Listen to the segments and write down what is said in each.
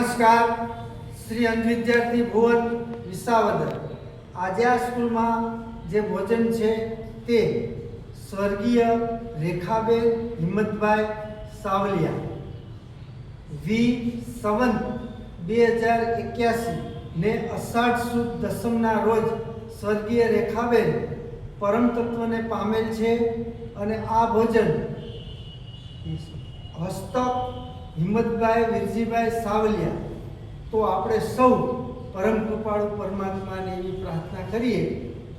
નમસ્કાર, શ્રી અંધ વિદ્યાર્થી ભુવન વિસાવદર। આજે આ સ્કૂલમાં જે ભોજન છે તે સ્વર્ગીય રેખાબેન હિંમતભાઈ સાવલિયા વી સંવત 2081 ને અષાઢ સુદ દસમના રોજ સ્વર્ગીય રેખાબેન પરમ તત્વને પામેલ છે અને આ ભોજન હસ્તક હિંમતભાઈ વિરજીભાઈ સાવલિયા। તો આપણે સૌ પરમ કૃપાળુ પરમાત્માને એવી પ્રાર્થના કરીએ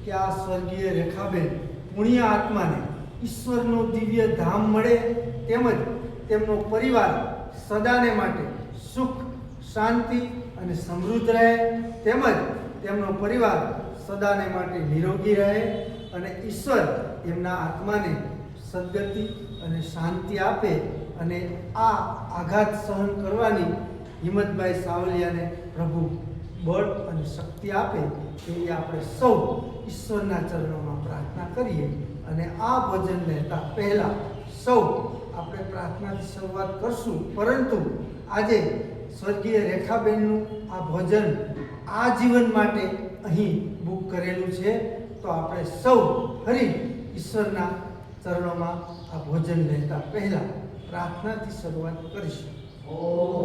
કે આ સ્વર્ગીય રેખાબેન પુણ્ય આત્માને ઈશ્વરનો દિવ્ય ધામ મળે, તેમજ તેમનો પરિવાર સદાને માટે સુખ, શાંતિ અને સમૃદ્ધ રહે, તેમજ તેમનો પરિવાર સદાને માટે નિરોગી રહે અને ઈશ્વર એમના આત્માને સદગતિ અને શાંતિ આપે અને આ આઘાત સહન કરવાની હિંમતભાઈ સાવલિયાને પ્રભુ બળ અને શક્તિ આપે એવી આપણે સૌ ઈશ્વરના ચરણોમાં પ્રાર્થના કરીએ। અને આ ભોજન લેતા પહેલાં સૌ આપણે પ્રાર્થનાથી શરૂઆત કરશું, પરંતુ આજે સ્વર્ગીય રેખાબેનનું આ ભોજન આ જીવન માટે અહીં બુક કરેલું છે, તો આપણે સૌ ફરી ઈશ્વરના ચરણોમાં આ ભોજન લેતા પહેલાં પ્રાર્થનાથી શરૂઆત કરીશું। ઓમ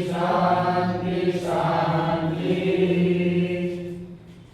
શાંતિ શાંતિ